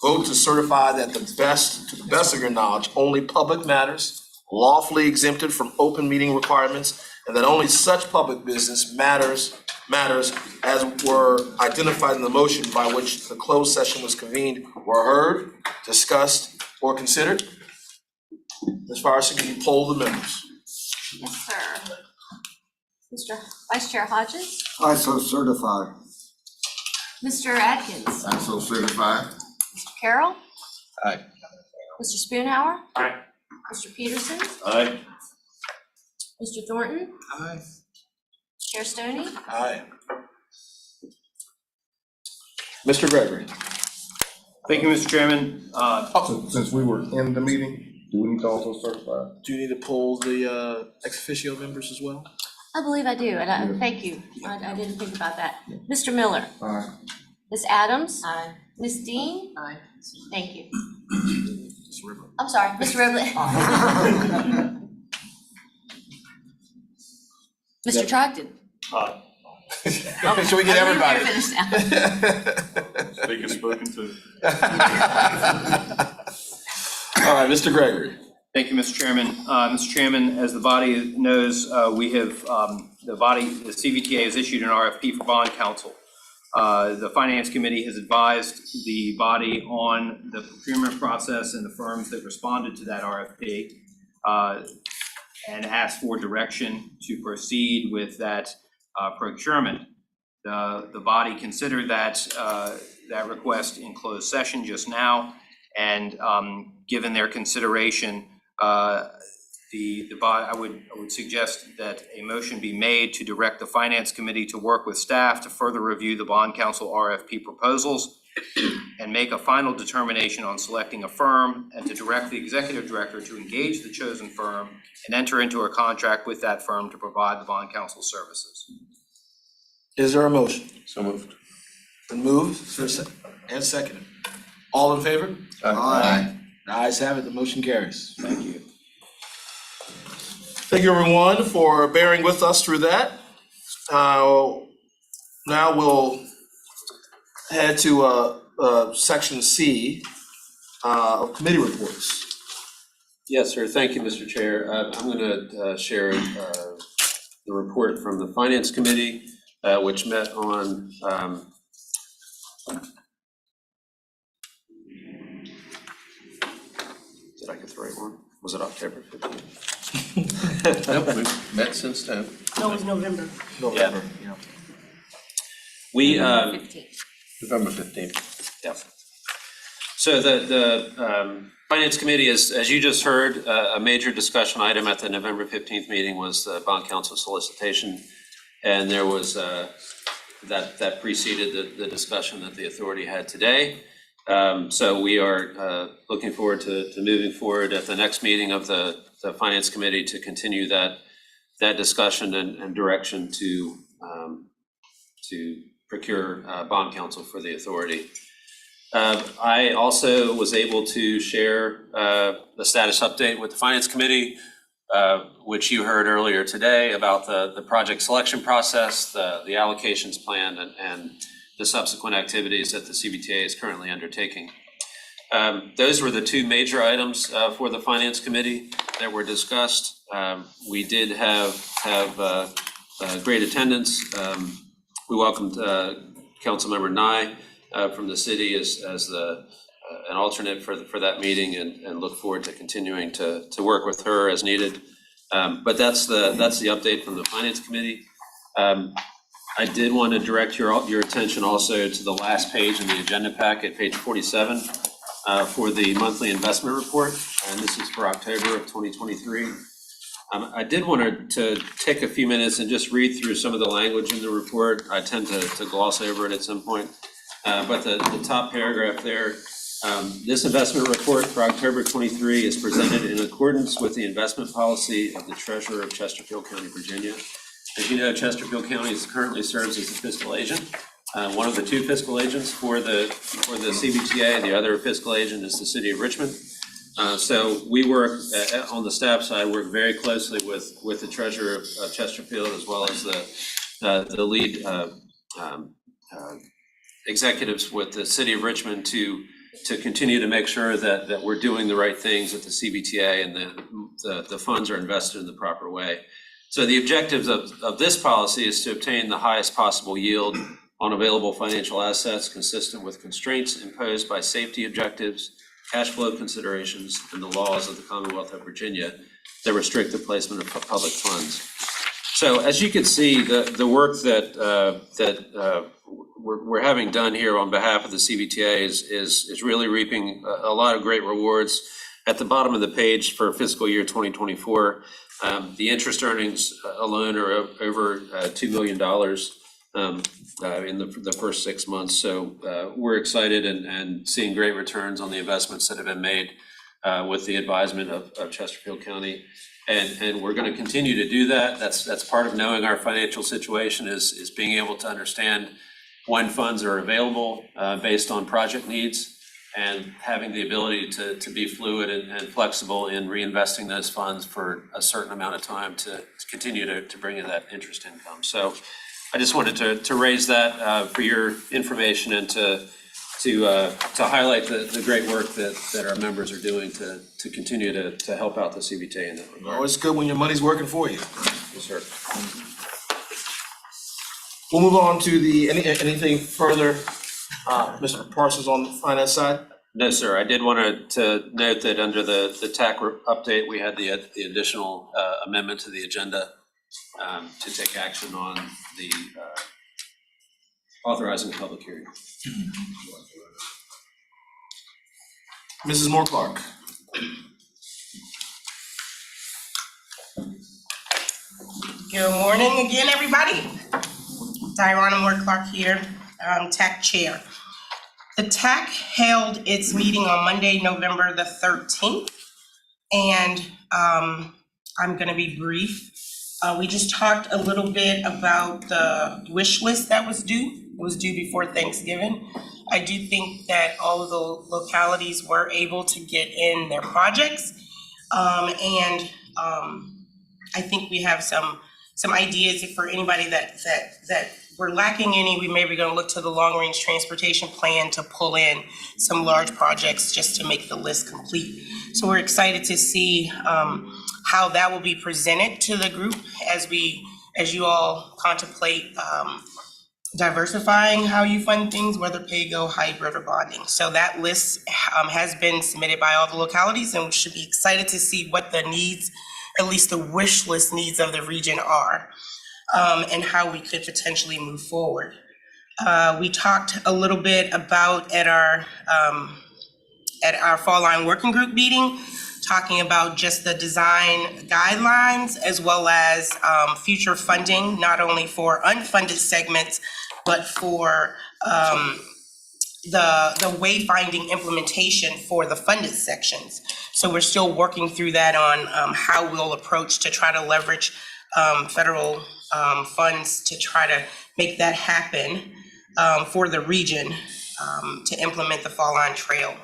Vote to certify that to the best of your knowledge, only public matters lawfully exempted from open meeting requirements, and that only such public business matters as were identified in the motion by which the closed session was convened were heard, discussed, or considered. Ms. Farson, can you poll the members? Yes, sir. Mr. Vice Chair Hodges? I so certify. Mr. Atkins? I so certify. Mr. Carroll? Aye. Mr. Spoonhour? Aye. Mr. Peterson? Aye. Mr. Thornton? Aye. Chair Stoney? Aye. Mr. Gregory? Thank you, Mr. Chairman. Since we were in the meeting, do we need to also certify? Do you need to poll the ex officio members as well? I believe I do, and thank you. I didn't think about that. Mr. Miller? Aye. Ms. Adams? Aye. Ms. Dean? Aye. Thank you. Mr. River? I'm sorry, Mr. Ribley? Mr. Trogdon? Aye. Should we get everybody? Speaker spoken to. All right, Mr. Gregory. Thank you, Mr. Chairman. Mr. Chairman, as the body knows, we have, the CVTA has issued an RFP for bond counsel. The Finance Committee has advised the body on the procurement process and the firms that responded to that RFP and asked for direction to proceed with that procurement. The body considered that request in closed session just now, and given their consideration, the body, I would suggest that a motion be made to direct the Finance Committee to work with staff to further review the bond counsel RFP proposals and make a final determination on selecting a firm, and to direct the executive director to engage the chosen firm and enter into a contract with that firm to provide the bond counsel services. Is there a motion? So moved. Been moved and seconded. All in favor? Aye. The ayes have it, the motion carries. Thank you. Thank you, everyone, for bearing with us through that. Now we'll head to section C of committee reports. Yes, sir. Thank you, Mr. Chair. I'm going to share the report from the Finance Committee, which met on did I get the right one? Was it October 15th? Nope, we've met since then. No, it was November. November, yeah. We 15. November 15th. Yeah. So the Finance Committee, as you just heard, a major discussion item at the November 15th meeting was the bond counsel solicitation. And there was that preceded the discussion that the authority had today. So we are looking forward to moving forward at the next meeting of the Finance Committee to continue that discussion and direction to procure bond counsel for the authority. I also was able to share the status update with the Finance Committee, which you heard earlier today about the project selection process, the allocations plan, and the subsequent activities that the CVTA is currently undertaking. Those were the two major items for the Finance Committee that were discussed. We did have great attendance. We welcomed Councilmember Nye from the city as an alternate for that meeting, and look forward to continuing to work with her as needed. But that's the update from the Finance Committee. I did want to direct your attention also to the last page in the agenda packet, page 47, for the monthly investment report, and this is for October of 2023. I did want to take a few minutes and just read through some of the language in the report. I tend to gloss over it at some point, but the top paragraph there, this investment report for October 23 is presented in accordance with the investment policy of the Treasurer of Chesterfield County, Virginia. As you know, Chesterfield County currently serves as the fiscal agent, one of the two fiscal agents for the CVTA. The other fiscal agent is the City of Richmond. So we work on the staff side, work very closely with the Treasurer of Chesterfield, as well as the lead executives with the City of Richmond to to continue to make sure that we're doing the right things at the CVTA and the funds are invested in the proper way. So the objectives of this policy is to obtain the highest possible yield on available financial assets consistent with constraints imposed by safety objectives, cash flow considerations, and the laws of the Commonwealth of Virginia that restrict the placement of public funds. So as you can see, the work that we're having done here on behalf of the CVTA is really reaping a lot of great rewards. At the bottom of the page for fiscal year 2024, the interest earnings alone are over $2 million in the first 6 months. So we're excited and seeing great returns on the investments that have been made with the advisement of Chesterfield County. And we're going to continue to do that. That's part of knowing our financial situation is being able to understand when funds are available based on project needs and having the ability to be fluid and flexible in reinvesting those funds for a certain amount of time to continue to bring in that interest income. So I just wanted to raise that for your information and to highlight the great work that our members are doing to continue to help out the CVTA in that regard. Always good when your money's working for you. Yes, sir. We'll move on to anything further, Mr. Parsons, on the finance side? No, sir. I did want to note that under the TAC update, we had the additional amendment to the agenda to take action on the authorizing the public hearing. Mrs. Moore Clark. Good morning again, everybody. Diana Moore Clark here, TAC Chair. The TAC held its meeting on Monday, November the 13th, and I'm going to be brief. We just talked a little bit about the wish list that was due. It was due before Thanksgiving. I do think that all of the localities were able to get in their projects, and I think we have some ideas for anybody that we're lacking any. We may be going to look to the long range transportation plan to pull in some large projects just to make the list complete. So we're excited to see how that will be presented to the group as you all contemplate diversifying how you fund things, whether pay-go, hybrid, or bonding. So that list has been submitted by all the localities, and we should be excited to see what the needs, at least the wish list needs of the region are, and how we could potentially move forward. We talked a little bit about at our fall line working group meeting, talking about just the design guidelines as well as future funding, not only for unfunded segments, but for the wayfinding implementation for the funded sections. So we're still working through that on how we'll approach to try to leverage federal funds to try to make that happen for the region to implement the Fall Line Trail.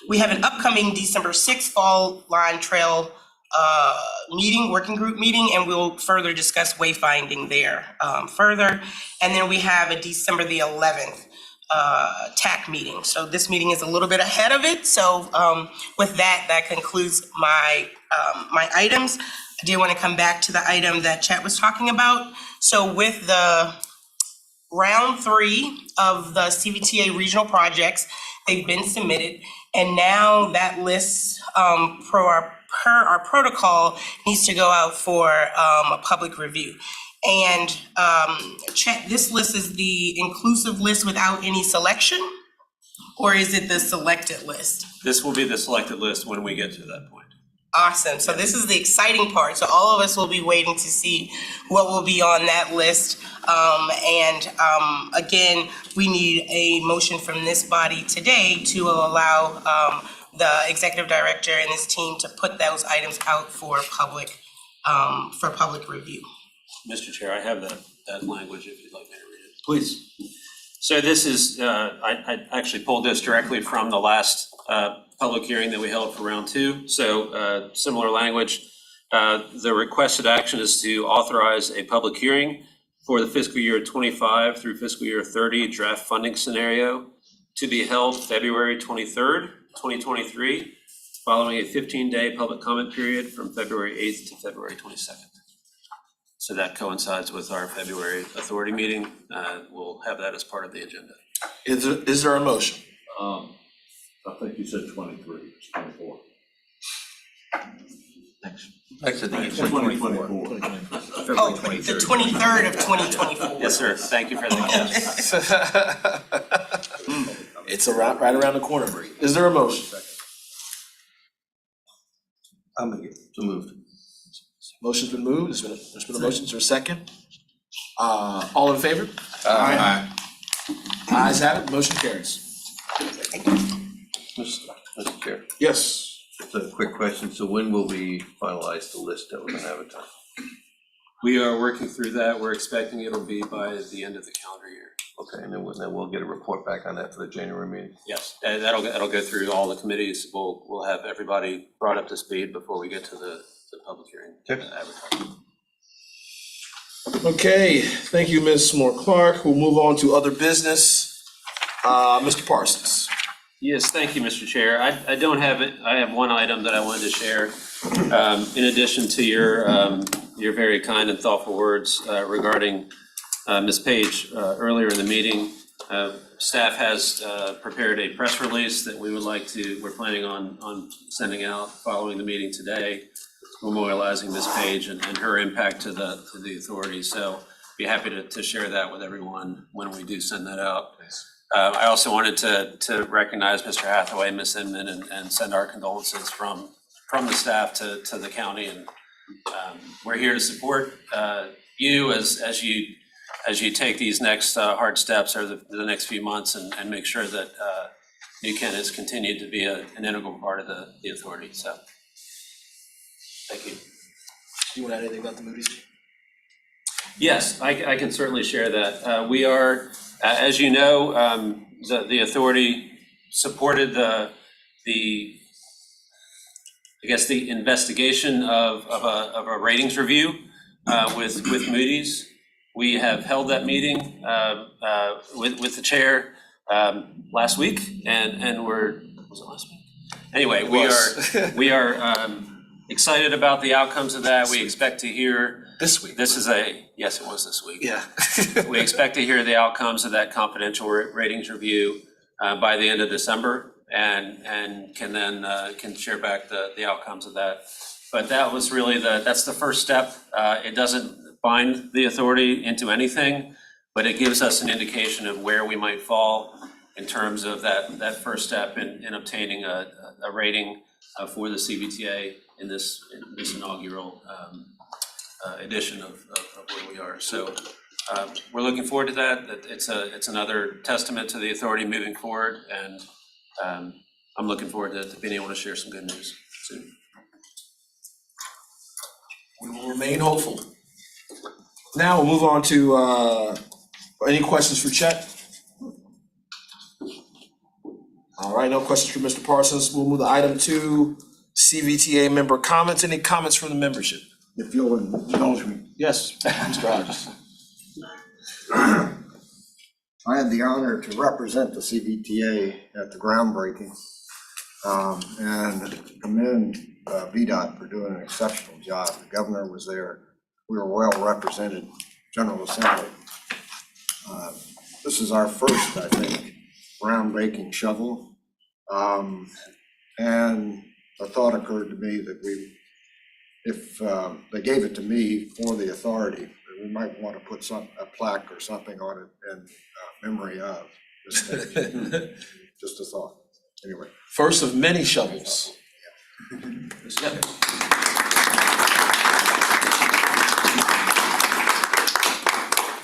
We have an upcoming December 6th Fall Line Trail meeting, working group meeting, and we'll further discuss wayfinding there further. And then we have a December the 11th TAC meeting. So this meeting is a little bit ahead of it. So with that concludes my items. I did want to come back to the item that Chet was talking about. So with the round 3 of the CVTA regional projects, they've been submitted, and now that list per our protocol needs to go out for a public review. And Chet, this list is the inclusive list without any selection, or is it the selected list? This will be the selected list when we get to that point. Awesome. So this is the exciting part. So all of us will be waiting to see what will be on that list. Again, we need a motion from this body today to allow the executive director and his team to put those items out for public review. Mr. Chair, I have that language if you'd like me to read it. Please. So this is, I actually pulled this directly from the last public hearing that we held for round 2. So similar language. The requested action is to authorize a public hearing for the fiscal year 25 through fiscal year 30 draft funding scenario to be held February 23rd, 2023, following a 15-day public comment period from February 8th to February 22nd. So that coincides with our February authority meeting. We'll have that as part of the agenda. Is there a motion? I think you said 23, it's 24. Actually, I think you said 24. Oh, the 23rd of 2024. Yes, sir. Thank you for the catch. It's right around the corner. Is there a motion? I'll make it. So moved. Motion's been moved. There's been a motion. Is there a second? All in favor? Aye. Ayes have it. Motion carries. Mr. Chair, Yes. just a quick question. So when will we finalize the list that we're gonna advertise? We are working through that. We're expecting it'll be by the end of the calendar year. Okay, and then we'll get a report back on that for the January meeting. Yes, and that'll go through all the committees. We'll have everybody brought up to speed before we get to the public hearing. Okay. Advertising. Okay, thank you, Ms. Moore-Clark. We'll move on to other business. Mr. Parsons. Yes, thank you, Mr. Chair. I don't have it. I have one item that I wanted to share. In addition to your very kind and thoughtful words regarding Ms. Page earlier in the meeting, staff has prepared a press release that we're planning on sending out following the meeting today, memorializing Ms. Page and her impact to the authority. So be happy to share that with everyone when we do send that out. I also wanted to recognize Mr. Hathaway, Ms. Inman, and send our condolences from the staff to the county. And we're here to support you as you take these next hard steps or the next few months and make sure that New Kent has continued to be an integral part of the authority. So, thank you. You want to add anything about the movies? Yes, I can certainly share that. We are, as you know, the authority supported the investigation of a ratings review with Moody's. We have held that meeting with the chair last week, and was it last week? Anyway, we are excited about the outcomes of that. We expect to hear This week. Yes, it was this week. Yeah. We expect to hear the outcomes of that confidential ratings review by the end of December, and can share back the outcomes of that. But that was really that's the first step. It doesn't bind the authority into anything, but it gives us an indication of where we might fall in terms of that first step in obtaining a rating for the CVTA in this inaugural edition of where we are. So we're looking forward to that. It's another testament to the authority moving forward, and I'm looking forward to being able to share some good news soon. We will remain hopeful. Now we'll move on to any questions for Chet? All right, no questions for Mr. Parsons. We'll move to item 2, CVTA member comments. Any comments from the membership? If you'll indulge me. Yes, Mr. Hodges. I had the honor to represent the CVTA at the groundbreaking and commend VDOT for doing an exceptional job. The governor was there. We were well represented, General Assembly. This is our first, I think, groundbreaking shovel. And a thought occurred to me that if they gave it to me for the authority, we might want to put a plaque or something on it in memory of this thing. Just a thought. Anyway. First of many shovels.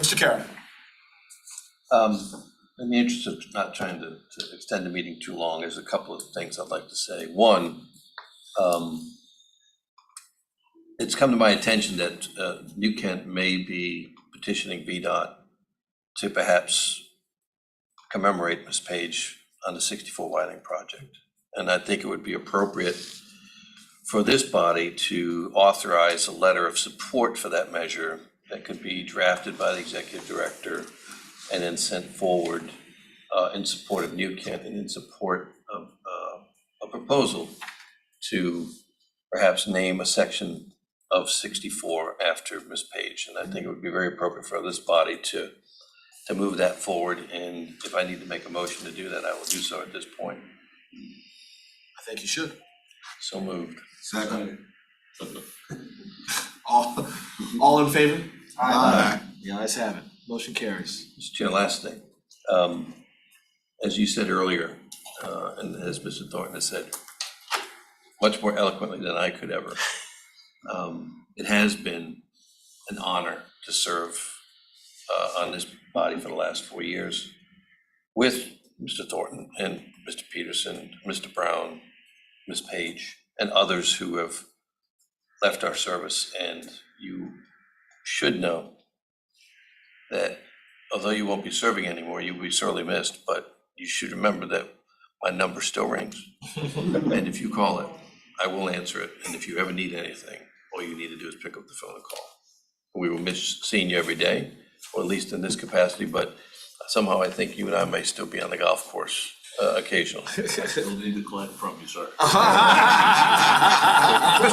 Mr. Karen. In the interest of not trying to extend the meeting too long, there's a couple of things I'd like to say. One, it's come to my attention that New Kent may be petitioning VDOT to perhaps commemorate Ms. Page on the 64 Whiting project. And I think it would be appropriate for this body to authorize a letter of support for that measure that could be drafted by the executive director and then sent forward in support of New Kent and in support of a proposal to perhaps name a section of 64 after Ms. Page. And I think it would be very appropriate for this body to move that forward. And if I need to make a motion to do that, I will do so at this point. I think you should. So moved. Second. All in favor? Aye. The ayes have it. Motion carries. Mr. Chair, last thing. As you said earlier, and as Mr. Thornton has said, much more eloquently than I could ever, it has been an honor to serve on this body for the last 4 years with Mr. Thornton and Mr. Peterson, Mr. Brown, Ms. Page, and others who have left our service. And you should know that although you won't be serving anymore, you will be sorely missed, but you should remember that my number still rings. And if you call it, I will answer it. And if you ever need anything, all you need to do is pick up the phone and call. We will miss seeing you every day, or at least in this capacity, but somehow I think you and I may still be on the golf course occasionally. I still need to collect from you, sir. First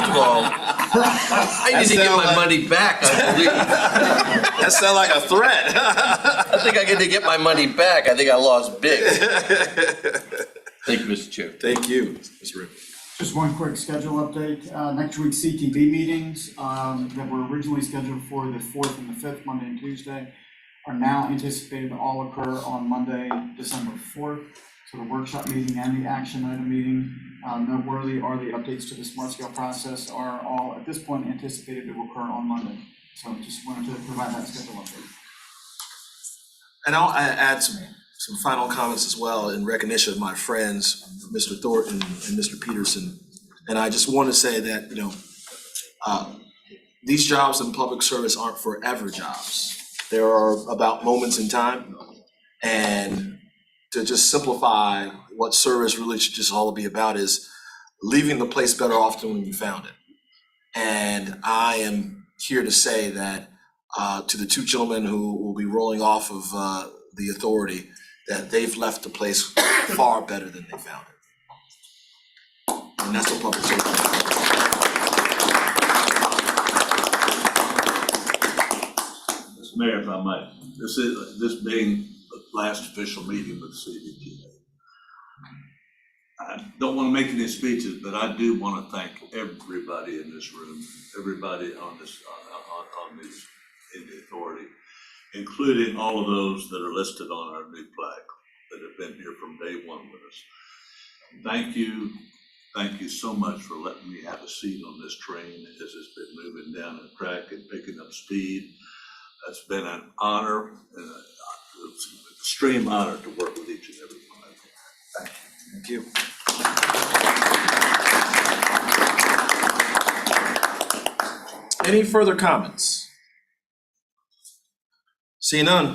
of all, I need to get my money back, I believe. That sounds like a threat. I think I get to get my money back. I think I lost big. Thank you, Mr. Chair. Thank you, Ms. Rick. Just one quick schedule update. Next week's CTV meetings that were originally scheduled for the 4th and the 5th, Monday and Tuesday, are now anticipated to all occur on Monday, December 4th. So the workshop meeting and the action item meeting, noteworthy are the updates to the smart scale process are all at this point anticipated to occur on Monday. So just wanted to provide that schedule update. And I'll add some final comments as well in recognition of my friends, Mr. Thornton and Mr. Peterson. And I just want to say that, these jobs in public service aren't forever jobs. There are about moments in time. And to just simplify what service really should just all be about is leaving the place better off than when you found it. And I am here to say that to the two gentlemen who will be rolling off of the authority, that they've left the place far better than they found it. And that's what public service is. Mr. Mayor, if I might, this being the last official meeting with CVTA. I don't want to make any speeches, but I do want to thank everybody in this room, everybody on this, in the authority, including all of those that are listed on our new plaque that have been here from day one with us. Thank you so much for letting me have a seat on this train as it's been moving down the track and picking up speed. It's been an honor and an extreme honor to work with each and every one of you. Thank you. Thank you. Any further comments? See none.